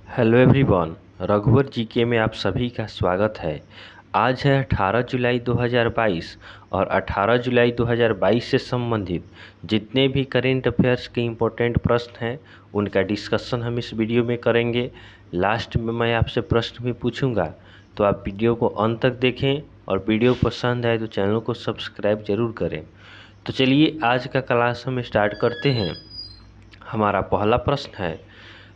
Hello everyone, रघुवर GK में आप सभी का स्वागत है। आज है 18 जुलाई 2022 और 18 जुलाई 2022 से संबंधित जितने भी करेंट अफेयर्स के इम्पोर्टेंट प्रश्न हैं उनका डिस्कशन हम इस वीडियो में करेंगे। लास्ट में मैं आपसे प्रश्न भी पूछूंगा, तो आप वीडियो को अंत तक देखें और वीडियो पसंद आए तो चैनल को सब्सक्राइब जरूर करें। तो चलिए आज का क्लास हम स्टार्ट करते हैं। हमारा पहला प्रश्न है,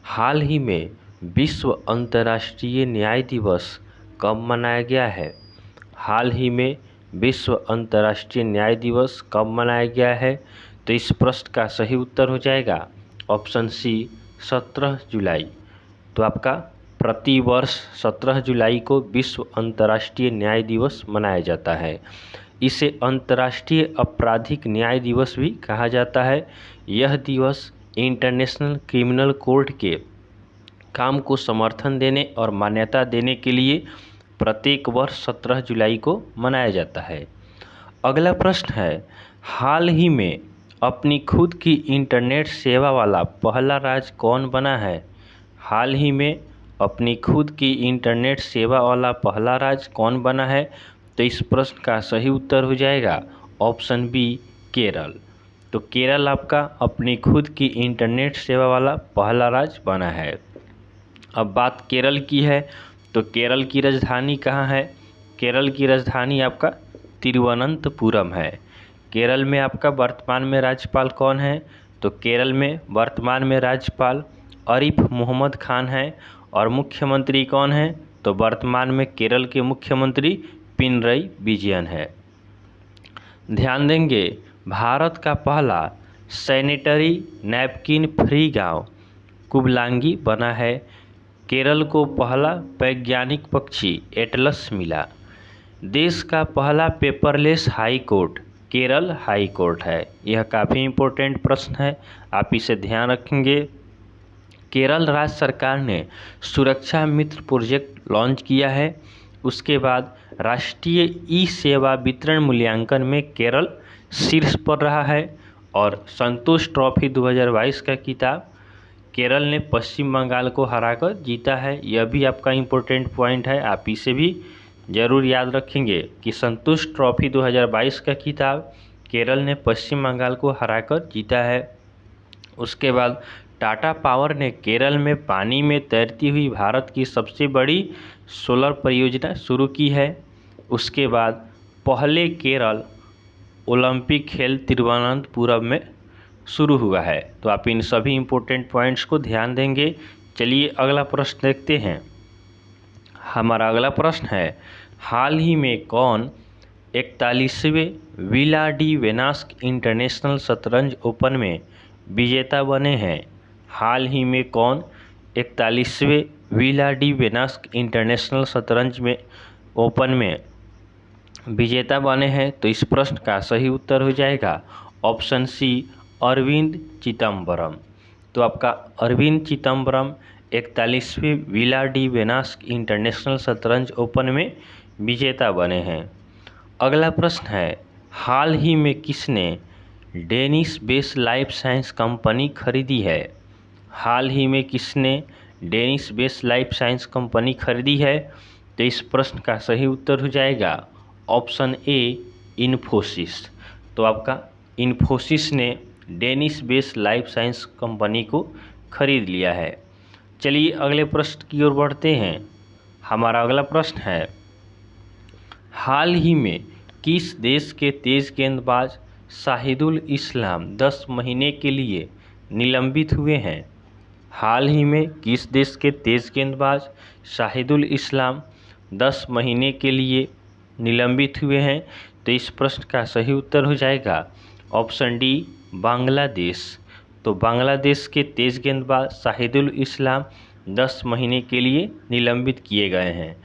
हाल ही में विश्व अंतर्राष्ट्रीय न्याय दिवस कब मनाया गया है? हाल ही में विश्व अंतर्राष्ट्रीय न्याय दिवस कब मनाया गया है? तो इस प्रश्न का सही उत्तर हो जाएगा ऑप्शन सी 17 जुलाई। तो आपका प्रतिवर्ष 17 जुलाई को विश्व अंतर्राष्ट्रीय न्याय दिवस मनाया जाता है। इसे अंतर्राष्ट्रीय आपराधिक न्याय दिवस भी कहा जाता है। यह दिवस इंटरनेशनल क्रिमिनल कोर्ट के काम को समर्थन देने और मान्यता देने के लिए प्रत्येक वर्ष 17 जुलाई को मनाया जाता है। अगला प्रश्न है, हाल ही में अपनी खुद की इंटरनेट सेवा वाला पहला राज्य कौन बना है? हाल ही में अपनी खुद की इंटरनेट सेवा वाला पहला राज्य कौन बना है? तो इस प्रश्न का सही उत्तर हो जाएगा ऑप्शन बी केरल। तो केरल आपका अपनी खुद की इंटरनेट सेवा वाला पहला राज्य बना है। अब बात केरल की है, तो केरल की राजधानी कहाँ है? केरल की राजधानी आपका तिरुवनंतपुरम है। केरल में आपका वर्तमान में राज्यपाल कौन है? तो केरल में वर्तमान में राज्यपाल आरिफ मोहम्मद खान है। और मुख्यमंत्री कौन है? तो वर्तमान में केरल के मुख्यमंत्री पिनरई विजयन है। ध्यान देंगे, भारत का पहला सैनिटरी नैपकिन फ्री गांव कुबलांगी बना है। केरल को पहला वैज्ञानिक पक्षी एटलस मिला। देश का पहला paperless high court Kerala high court है। यह काफ़ी इम्पोर्टेंट प्रश्न है, आप इसे ध्यान रखेंगे। केरल राज्य सरकार ने सुरक्षा मित्र प्रोजेक्ट लॉन्च किया है। उसके बाद राष्ट्रीय ई सेवा वितरण मूल्यांकन में केरल शीर्ष पर रहा है। और संतोष ट्रॉफी 2022 का खिताब केरल ने पश्चिम बंगाल को हराकर जीता है। यह भी आपका इम्पोर्टेंट पॉइंट है, आप इसे भी ज़रूर याद रखेंगे कि संतोष ट्रॉफी 2022 का खिताब केरल ने पश्चिम बंगाल को हराकर जीता है। उसके बाद टाटा पावर ने केरल में पानी में तैरती हुई भारत की सबसे बड़ी सोलर परियोजना शुरू की है। उसके बाद पहले केरल ओलंपिक खेल तिरुवनंतपुरम में शुरू हुआ है। तो आप इन सभी इम्पोर्टेंट पॉइंट्स को ध्यान देंगे। चलिए अगला प्रश्न देखते हैं। हमारा अगला प्रश्न है, हाल ही में कौन 41वें विला डी वेनास्क इंटरनेशनल शतरंज ओपन में विजेता बने हैं? हाल ही में कौन 41वें विला डी वेनास्क इंटरनेशनल शतरंज में ओपन में विजेता बने हैं? तो इस प्रश्न का सही उत्तर हो जाएगा ऑप्शन सी अरविंद चिदम्बरम। तो आपका अरविंद चिदम्बरम 41वें विला डी वेनास्क इंटरनेशनल शतरंज ओपन में विजेता बने हैं। अगला प्रश्न है, हाल ही में किसने Danish base life science company खरीदी है? हाल ही में किसने Danish base life science company खरीदी है? तो इस प्रश्न का सही उत्तर हो जाएगा ऑप्शन ए इन्फोसिस। तो आपका इन्फोसिस ने Danish base life science company को खरीद लिया है। चलिए अगले प्रश्न की ओर बढ़ते हैं। हमारा अगला प्रश्न है, हाल ही में किस देश के तेज गेंदबाज शाहिदुल इस्लाम 10 महीने के लिए निलंबित हुए हैं? हाल ही में किस देश के तेज गेंदबाज शाहिदुल इस्लाम 10 महीने के लिए निलंबित हुए हैं? तो इस प्रश्न का सही उत्तर हो जाएगा ऑप्शन डी बांग्लादेश। तो बांग्लादेश के तेज गेंदबाज शाहिदुल इस्लाम 10 महीने के लिए निलंबित किए गए हैं।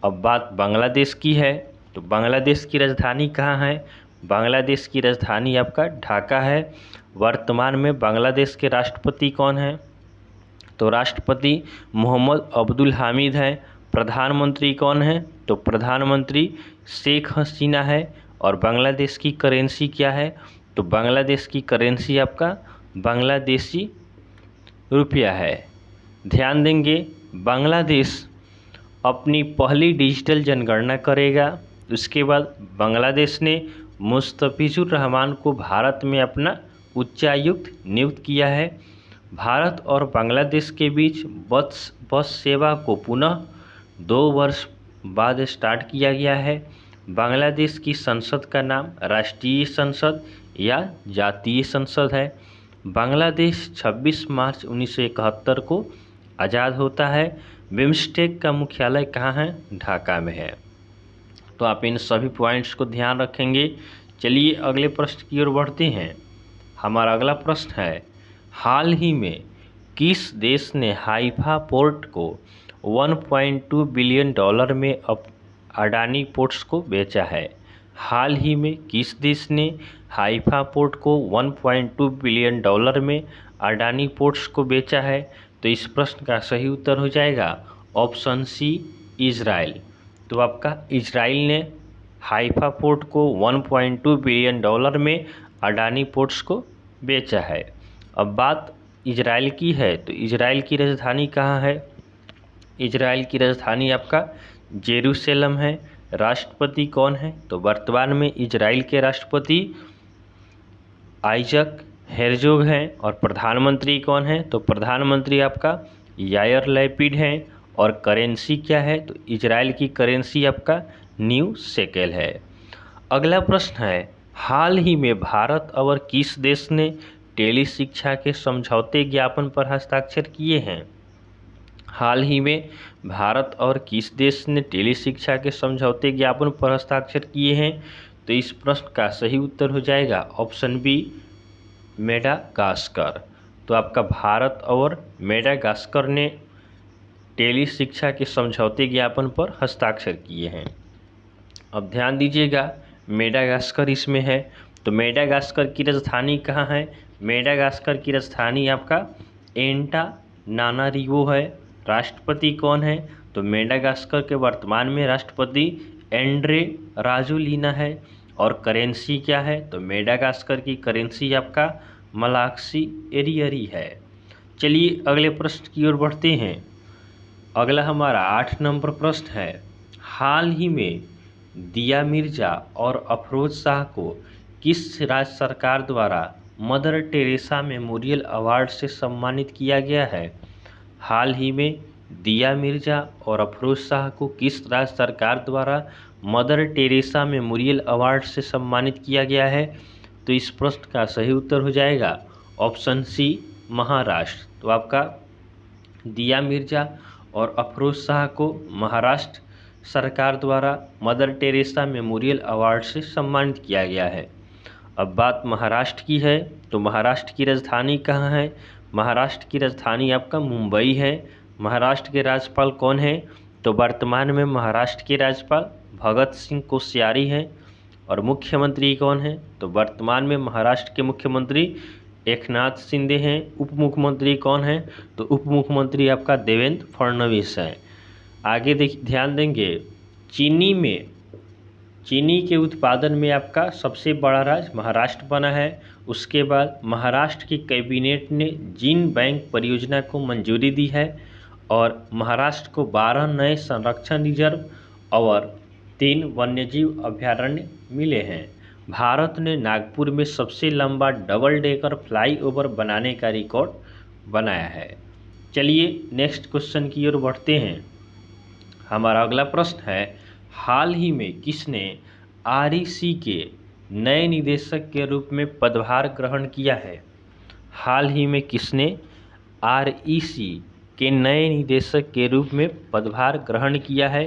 अब बात बांग्लादेश की है, तो बांग्लादेश की राजधानी कहाँ है? बांग्लादेश की राजधानी आपका ढाका है। वर्तमान में बांग्लादेश के राष्ट्रपति कौन है? तो राष्ट्रपति मोहम्मद अब्दुल हामिद हैं। प्रधानमंत्री कौन है? तो प्रधानमंत्री शेख हसीना है। और बांग्लादेश की करेंसी क्या है? तो बांग्लादेश की करेंसी आपका बांग्लादेशी रुपया है। ध्यान देंगे, बांग्लादेश अपनी पहली डिजिटल जनगणना करेगा। उसके बाद बांग्लादेश ने मुस्तफिजुर रहमान को भारत में अपना उच्चायुक्त नियुक्त किया है। भारत और बांग्लादेश के बीच बस सेवा को पुनः 2 वर्ष बाद स्टार्ट किया गया है। बांग्लादेश की संसद का नाम राष्ट्रीय संसद या जातीय संसद है। बांग्लादेश 26 मार्च 1971 को आज़ाद होता है। बिम्स्टेक का मुख्यालय कहाँ है? ढाका में है। तो आप इन सभी पॉइंट्स को ध्यान रखेंगे। चलिए अगले प्रश्न की ओर बढ़ते हैं। हमारा अगला प्रश्न है, हाल ही में किस देश ने हाइफा पोर्ट को 1.2 बिलियन डॉलर में अडानी पोर्ट्स को बेचा है? हाल ही में किस देश ने हाइफा पोर्ट को 1.2 बिलियन डॉलर में अडानी पोर्ट्स को बेचा है? तो इस प्रश्न का सही उत्तर हो जाएगा ऑप्शन सी, इजराइल। तो आपका इजराइल ने हाइफा पोर्ट को 1.2 बिलियन डॉलर में अडानी पोर्ट्स को बेचा है। अब बात इजराइल की है, तो इजराइल की राजधानी कहाँ है? इजराइल की राजधानी आपका जेरूसलम है। राष्ट्रपति कौन है? तो वर्तमान में इजराइल के राष्ट्रपति आइजक हेरजोग हैं। और प्रधानमंत्री कौन है? तो प्रधानमंत्री आपका यायर लैपिड हैं। और करेंसी क्या है? तो इजराइल की करेंसी आपका न्यू शेकेल है। अगला प्रश्न है, हाल ही में भारत और किस देश ने टेली शिक्षा के समझौते ज्ञापन पर हस्ताक्षर किए हैं? हाल ही में भारत और किस देश ने टेली शिक्षा के समझौते ज्ञापन पर हस्ताक्षर किए हैं? तो इस प्रश्न का सही उत्तर हो जाएगा ऑप्शन बी, मेडागास्कर। तो आपका भारत और मेडागास्कर ने टेली शिक्षा के समझौते ज्ञापन पर हस्ताक्षर किए हैं। अब ध्यान दीजिएगा, मेडागास्कर इसमें है। तो मेडागास्कर की राजधानी कहाँ है? मेडागास्कर की राजधानी आपका एंटानानारिवो है। राष्ट्रपति कौन है? तो मेडागास्कर के वर्तमान में राष्ट्रपति एंड्रे राजोलिना है। और करेंसी क्या है? तो मेडागास्कर की करेंसी आपका मलाक्सी एरियरी है। चलिए अगले प्रश्न की ओर बढ़ते हैं। अगला हमारा 8 नंबर प्रश्न है, हाल ही में दिया मिर्जा और अफरोज शाह को किस राज्य सरकार द्वारा मदर टेरेसा मेमोरियल अवार्ड से सम्मानित किया गया है? हाल ही में दिया मिर्जा और अफरोज शाह को किस राज्य सरकार द्वारा मदर टेरेसा मेमोरियल अवार्ड से सम्मानित किया गया है? तो इस प्रश्न का सही उत्तर हो जाएगा ऑप्शन सी, महाराष्ट्र। तो आपका दिया मिर्जा और अफरोज शाह को महाराष्ट्र सरकार द्वारा मदर टेरेसा मेमोरियल अवार्ड से सम्मानित किया गया है। अब बात महाराष्ट्र की है, तो महाराष्ट्र की राजधानी कहाँ है? महाराष्ट्र की राजधानी आपका मुंबई है। महाराष्ट्र के राज्यपाल कौन है? तो वर्तमान में महाराष्ट्र के राज्यपाल भगत सिंह कोश्यारी हैं। और मुख्यमंत्री कौन है? तो वर्तमान में महाराष्ट्र के मुख्यमंत्री एकनाथ शिंदे हैं। उप मुख्यमंत्री कौन है? तो उप मुख्यमंत्री आपका देवेंद्र फडणवीस हैं। आगे ध्यान देंगे, चीनी के उत्पादन में आपका सबसे बड़ा राज्य महाराष्ट्र बना है। उसके बाद महाराष्ट्र की कैबिनेट ने जीन बैंक परियोजना को मंजूरी दी है। और महाराष्ट्र को 12 नए संरक्षण रिजर्व और 3 वन्यजीव अभयारण्य मिले हैं। भारत ने नागपुर में सबसे लंबा डबल डेकर फ्लाईओवर बनाने का रिकॉर्ड बनाया है। चलिए नेक्स्ट क्वेश्चन की ओर बढ़ते हैं। हमारा अगला प्रश्न है, हाल ही में किसने आरईसी के नए निदेशक के रूप में पदभार ग्रहण किया है? हाल ही में किसने आरईसी के नए निदेशक के रूप में पदभार ग्रहण किया है?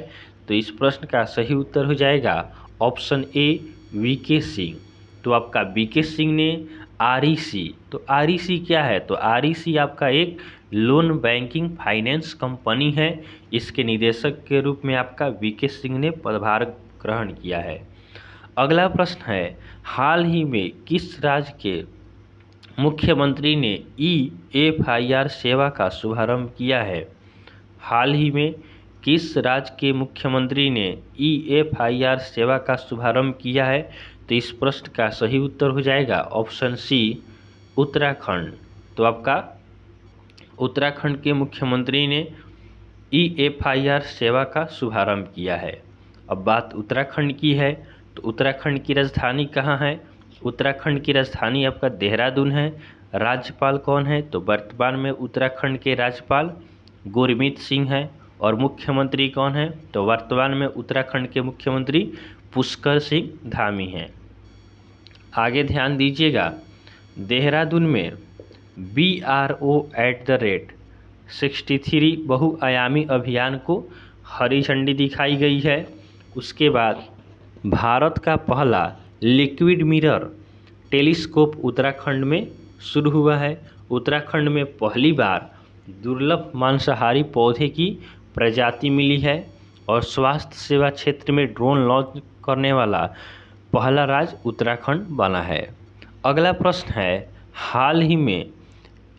तो इस प्रश्न का सही उत्तर हो जाएगा ऑप्शन ए, वीके सिंह। तो आपका वीके सिंह ने आरईसी, तो आरईसी क्या है? तो आरईसी आपका एक लोन बैंकिंग फाइनेंस कंपनी है। इसके निदेशक के रूप में आपका वीके सिंह ने पदभार ग्रहण किया है। अगला प्रश्न है, हाल ही में किस राज्य के मुख्यमंत्री ने EFIR सेवा का शुभारंभ किया है? हाल ही में किस राज्य के मुख्यमंत्री ने EFIR सेवा का शुभारंभ किया है? तो इस प्रश्न का सही उत्तर हो जाएगा ऑप्शन सी, उत्तराखंड। तो आपका उत्तराखंड के मुख्यमंत्री ने EFIR सेवा का शुभारंभ किया है। अब बात उत्तराखंड की है, तो उत्तराखंड की राजधानी कहाँ है? उत्तराखंड की राजधानी आपका देहरादून है। राज्यपाल कौन है? तो वर्तमान में उत्तराखंड के राज्यपाल गुरमीत सिंह है। और मुख्यमंत्री कौन है? तो वर्तमान में उत्तराखंड के मुख्यमंत्री पुष्कर सिंह धामी हैं। आगे ध्यान दीजिएगा, देहरादून में BRO@63 बहुआयामी अभियान को हरी झंडी दिखाई गई है। उसके बाद भारत का पहला लिक्विड मिरर टेलीस्कोप उत्तराखंड में शुरू हुआ है। उत्तराखंड में पहली बार दुर्लभ मांसाहारी पौधे की प्रजाति मिली है। और स्वास्थ्य सेवा क्षेत्र में ड्रोन लॉन्च करने वाला पहला राज्य उत्तराखंड बना है। अगला प्रश्न है, हाल ही में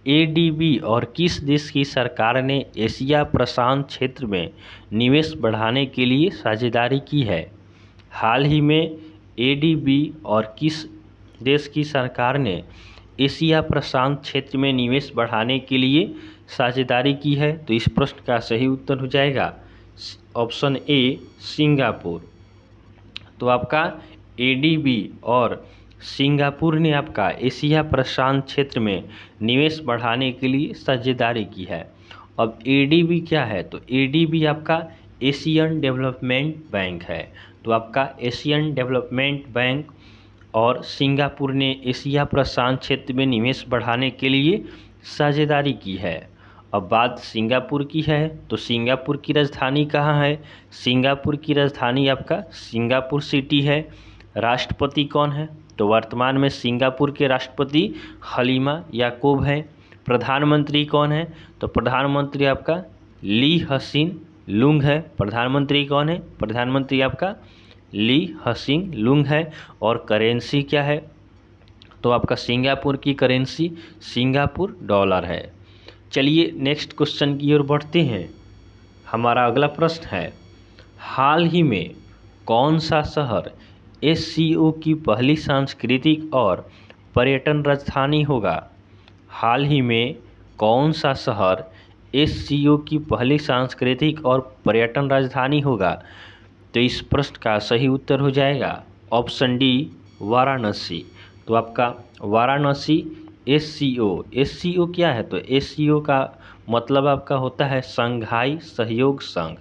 ADB और किस देश की सरकार ने एशिया प्रशांत क्षेत्र में निवेश बढ़ाने के लिए साझेदारी की है? हाल ही में ADB और किस देश की सरकार ने एशिया प्रशांत क्षेत्र में निवेश बढ़ाने के लिए साझेदारी की है? तो इस प्रश्न का सही उत्तर हो जाएगा ऑप्शन ए, सिंगापुर। तो आपका ADB और सिंगापुर ने आपका एशिया प्रशांत क्षेत्र में निवेश बढ़ाने के लिए साझेदारी की है। अब ADB क्या है? तो ADB आपका एशियन डेवलपमेंट बैंक है। तो आपका एशियन डेवलपमेंट बैंक और सिंगापुर ने एशिया प्रशांत क्षेत्र में निवेश बढ़ाने के लिए साझेदारी की है। अब बात सिंगापुर की है, तो सिंगापुर की राजधानी कहाँ है? सिंगापुर की राजधानी आपका सिंगापुर सिटी है। राष्ट्रपति कौन है? तो वर्तमान में सिंगापुर के राष्ट्रपति हलीमा याकूब हैं। प्रधानमंत्री कौन है? तो प्रधानमंत्री आपका ली हसीन लुंग है। प्रधानमंत्री कौन है? प्रधानमंत्री आपका ली हसीन लुंग है। और करेंसी क्या है? तो आपका सिंगापुर की करेंसी सिंगापुर डॉलर है। चलिए नेक्स्ट क्वेश्चन की ओर बढ़ते हैं। हमारा अगला प्रश्न है, हाल ही में कौन सा शहर SCO की पहली सांस्कृतिक और पर्यटन राजधानी होगा? हाल ही में कौन सा शहर SCO की पहली सांस्कृतिक और पर्यटन राजधानी होगा? तो इस प्रश्न का सही उत्तर हो जाएगा ऑप्शन डी, वाराणसी। तो आपका वाराणसी SCO क्या है? तो SCO का मतलब आपका होता है संघाई सहयोग संघ।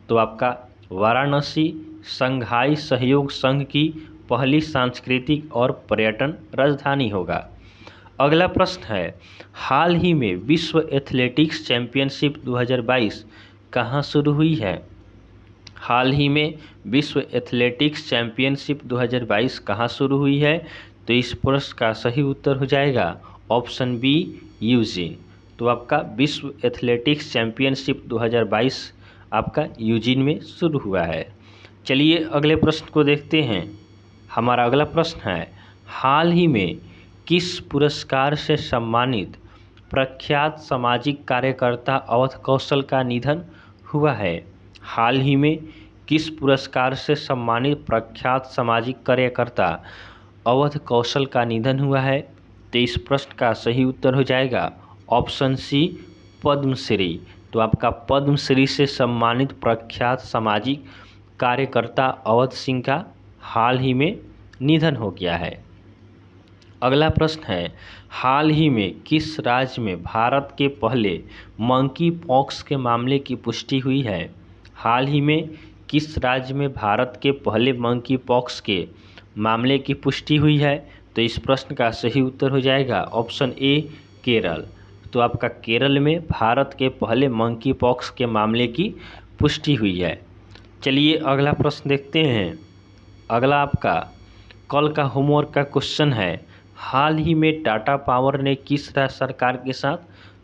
तो आपका वाराणसी संघाई सहयोग संघ की पहली सांस्कृतिक और पर्यटन राजधानी होगा। अगला प्रश्न है, हाल ही में विश्व एथलेटिक्स चैंपियनशिप 2022 कहाँ शुरू हुई है? हाल ही में विश्व एथलेटिक्स चैंपियनशिप 2022 कहाँ शुरू हुई है? तो इस प्रश्न का सही उत्तर हो जाएगा ऑप्शन बी, यूजीन। तो आपका विश्व एथलेटिक्स चैंपियनशिप 2022 आपका यूजीन में शुरू हुआ है। चलिए अगले प्रश्न को देखते हैं। हमारा अगला प्रश्न है, हाल ही में किस पुरस्कार से सम्मानित प्रख्यात सामाजिक कार्यकर्ता अवध कौशल का निधन हुआ है? हाल ही में किस पुरस्कार से सम्मानित प्रख्यात सामाजिक कार्यकर्ता अवध कौशल का निधन हुआ है? तो इस प्रश्न का सही उत्तर हो जाएगा ऑप्शन सी, पद्मश्री। तो आपका पद्मश्री से सम्मानित प्रख्यात सामाजिक कार्यकर्ता अवध सिंह का हाल ही में निधन हो गया है। अगला प्रश्न है, हाल ही में किस राज्य में भारत के पहले मंकी पॉक्स के मामले की पुष्टि हुई है? हाल ही में किस राज्य में भारत के पहले मंकी पॉक्स के मामले की पुष्टि हुई है? तो इस प्रश्न का सही उत्तर हो जाएगा ऑप्शन ए, केरल। तो आपका केरल में भारत के पहले मंकी पॉक्स के मामले की पुष्टि हुई है। चलिए अगला प्रश्न देखते हैं। अगला आपका कल का होमवर्क का क्वेश्चन है, हाल ही में टाटा पावर ने किस राज्य सरकार के साथ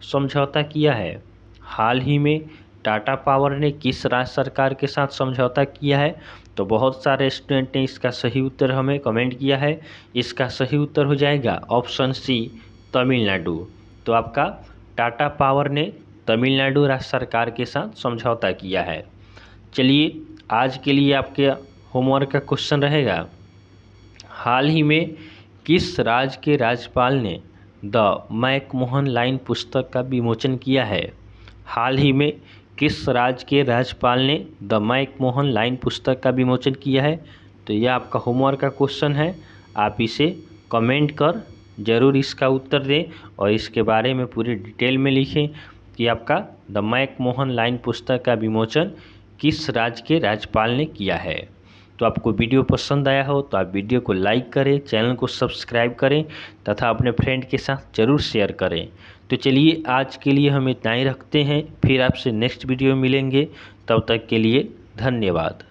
समझौता किया है? हाल ही में टाटा पावर ने किस राज्य सरकार के साथ समझौता किया है? तो बहुत सारे स्टूडेंट ने इसका सही उत्तर हमें कमेंट किया है। इसका सही उत्तर हो जाएगा ऑप्शन सी, तमिलनाडु। तो आपका टाटा पावर ने तमिलनाडु राज्य सरकार के साथ समझौता किया है। चलिए आज के लिए आपके होमवर्क का क्वेश्चन रहेगा, हाल ही में किस राज्य के राज्यपाल ने द मैकमोहन लाइन पुस्तक का विमोचन किया है? हाल ही में किस राज्य के राज्यपाल ने द मैकमोहन लाइन पुस्तक का विमोचन किया है? तो यह आपका होमवर्क का क्वेश्चन है। आप इसे कमेंट कर ज़रूर इसका उत्तर दें और इसके बारे में पूरी डिटेल में लिखें कि आपका द मैकमोहन लाइन पुस्तक का विमोचन किस राज्य के राज्यपाल ने किया है। तो आपको वीडियो पसंद आया हो तो आप वीडियो को लाइक करें, चैनल को सब्सक्राइब करें तथा अपने फ्रेंड के साथ ज़रूर शेयर करें। तो चलिए आज के लिए हम इतना ही रखते हैं, फिर आपसे नेक्स्ट वीडियो मिलेंगे। तब तक के लिए धन्यवाद।